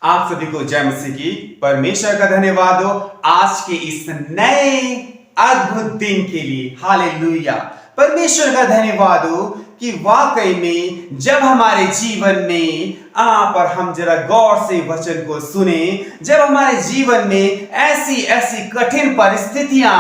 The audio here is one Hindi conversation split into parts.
आप सभी को जय मसीह की। परमेश्वर का धन्यवाद हो आज के इस नए अद्भुत दिन के लिए। हालेलुया। परमेश्वर का धन्यवाद हो कि वाकई में जब हमारे जीवन में आप और हम जरा गौर से वचन को सुने, जब हमारे जीवन में ऐसी ऐसी कठिन परिस्थितियां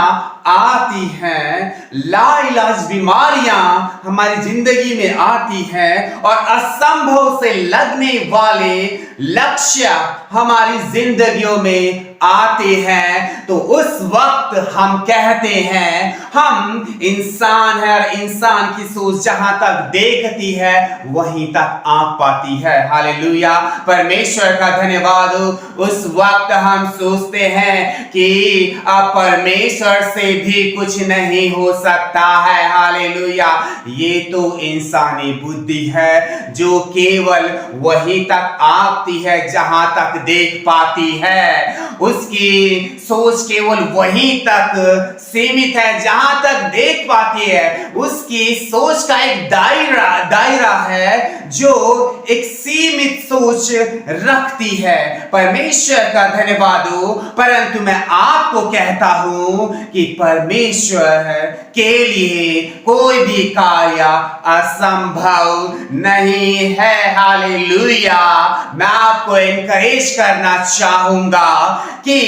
आती हैं, लाइलाज बीमारियां हमारी जिंदगी में आती हैं और असंभव से लगने वाले लक्ष्य हमारी जिंदगियों में आते हैं, तो उस वक्त हम कहते हैं हम इंसान है और इंसान की सोच जहां तक देखती है वहीं तक आंख पाती है। हालेलुया। परमेश्वर का धन्यवाद हो। उस वक्त हम सोचते हैं कि अब परमेश्वर से भी कुछ नहीं हो सकता है। हालेलुया। ये तो इंसानी बुद्धि है जो केवल वहीं तक आंकती है जहां तक देख पाती है। उसकी सोच केवल वहीं तक सीमित है जहां तक देख पाती है। उसकी सोच का एक दायरा है जो एक सीमित सोच रखती है। परमेश्वर का धन्यवाद हो। परंतु मैं आपको कहता हूं कि परमेश्वर के लिए कोई भी कार्य असंभव नहीं है। हालेलुया। मैं आपको एनकरेज करना चाहूंगा कि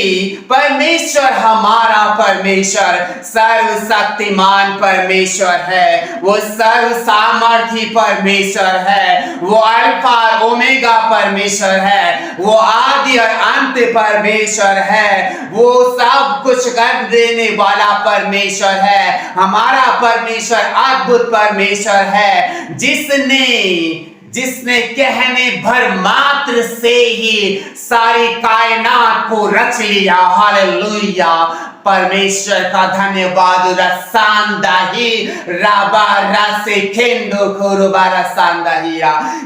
परमेश्वर, हमारा परमेश्वर सर्वशक्तिमान परमेश्वर है। वो सर्व सामर्थी परमेश्वर है। वो अल्फा और ओमेगा परमेश्वर है। वो आदि और अंत परमेश्वर है। वो सब कुछ कर देने वाला परमेश्वर है। हमारा परमेश्वर अद्भुत परमेश्वर है जिसने कहने भर मात्र से ही सारी कायनात को रच लिया। हालेलुया। परमेश्वर का धन्यवाद।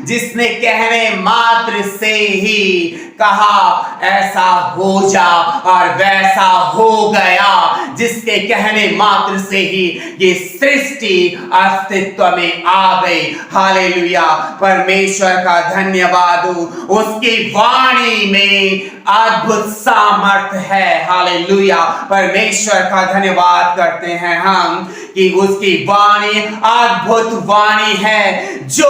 जिसने कहने मात्र से ही कहा ऐसा हो जा और वैसा हो गया। जिसके कहने मात्र से ही ये सृष्टि अस्तित्व में आ गई। हालेलुया। परमेश्वर का धन्यवाद हो। उसकी वाणी में अद्भुत सामर्थ है। हालेलुया। परमेश्वर का धन्यवाद करते हैं हम कि उसकी वाणी अद्भुत वाणी है जो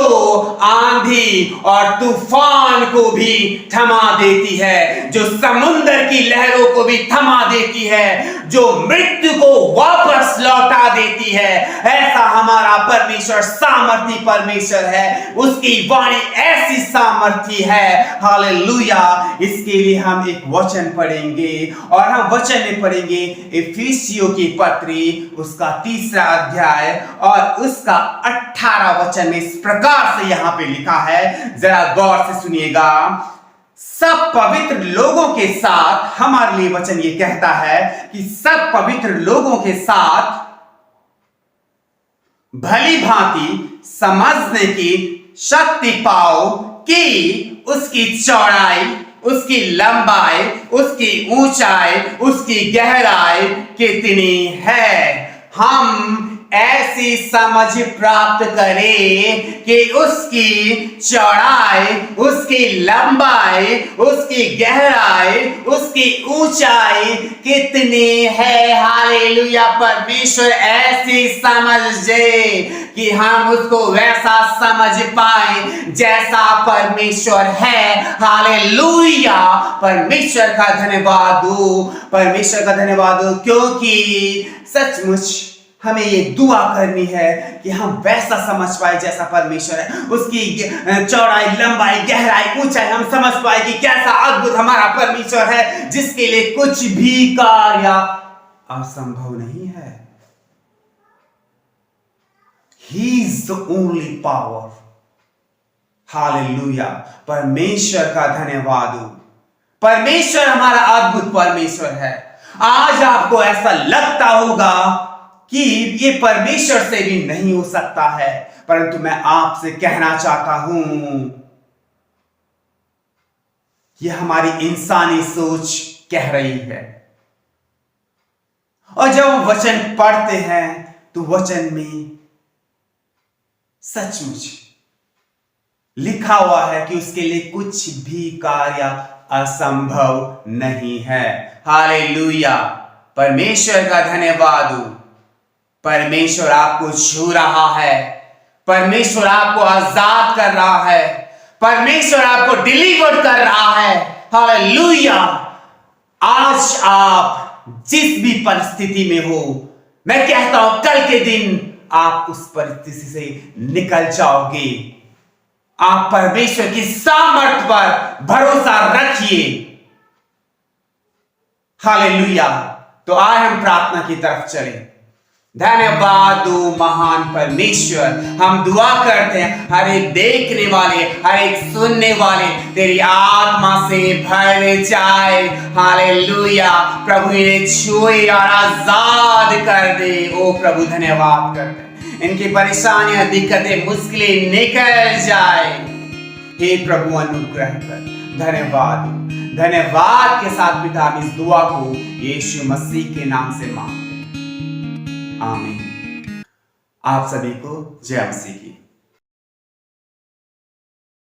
आंधी और तूफान को भी थमा देती है, जो समुद्र की लहरों को भी थमा देती है, जो मृत्यु को वापस लौटा देती है। ऐसा हमारा परमेश्वर सामर्थी परमेश्वर है। उसकी वाणी ऐसी सामर्थी है। हालेलुया। इसके लिए हम एक वचन पढ़ेंगे और हम वचन में पढ़ेंगे इफिसियों की पत्री उसका 3 अध्याय और उसका 18 वचन में इस प्रकार से यहां पे लिखा है। जरा गौर से सुनिएगा। सब पवित्र लोगों के साथ, हमारे लिए वचन ये कहता है कि सब पवित्र लोगों के साथ भली भांति समझने की शक्ति पाओ कि उसकी चौड़ाई, उसकी लंबाई, उसकी ऊंचाई, उसकी गहराई कितनी है। हम ऐसी समझ प्राप्त करें कि उसकी चौड़ाई, उसकी लंबाई, उसकी गहराई, उसकी ऊंचाई कितनी है। हालेलुया। परमेश्वर ऐसी समझ दे कि हम उसको वैसा समझ पाए जैसा परमेश्वर है। हालेलुया। परमेश्वर का धन्यवाद हो। परमेश्वर का धन्यवाद हो क्योंकि सचमुच हमें ये दुआ करनी है कि हम वैसा समझ पाए जैसा परमेश्वर है। उसकी चौड़ाई, लंबाई, गहराई, ऊंचाई हम समझ पाए कि कैसा अद्भुत हमारा परमेश्वर है जिसके लिए कुछ भी कार्य असंभव नहीं है। He is the only power. Hallelujah. परमेश्वर का धन्यवाद हो। परमेश्वर हमारा अद्भुत परमेश्वर है। आज आपको ऐसा लगता होगा कि ये परमेश्वर से भी नहीं हो सकता है, परंतु मैं आपसे कहना चाहता हूं कि हमारी इंसानी सोच कह रही है। और जब हम वचन पढ़ते हैं तो वचन में सचमुच लिखा हुआ है कि उसके लिए कुछ भी कार्य असंभव नहीं है। हालेलुया, परमेश्वर का धन्यवाद हो। परमेश्वर आपको छू रहा है, परमेश्वर आपको आजाद कर रहा है, परमेश्वर आपको डिलीवर कर रहा है। हालेलुया, आज आप जिस भी परिस्थिति में हो, मैं कहता हूं कल के दिन आप उस परिस्थिति से निकल जाओगे। आप परमेश्वर की सामर्थ पर भरोसा रखिए। हालेलुया। तो आए हम प्रार्थना की तरफ चलें। धन्यवाद दो महान परमेश्वर। हम दुआ करते हैं हर एक देखने वाले, हर एक सुनने वाले तेरी आत्मा से भर जाए। हालेलुया। प्रभु इन्हें छुए और आजाद कर दे। ओ प्रभु धन्यवाद करते हैं, इनकी परेशानियां, दिक्कतें, मुश्किलें निकल जाए। हे प्रभु अनुग्रह कर। धन्यवाद, धन्यवाद के साथ पिता इस दुआ को यीशु मसीह के नाम से मांगते हैं। आमीन। आप सभी को जय मसीह की।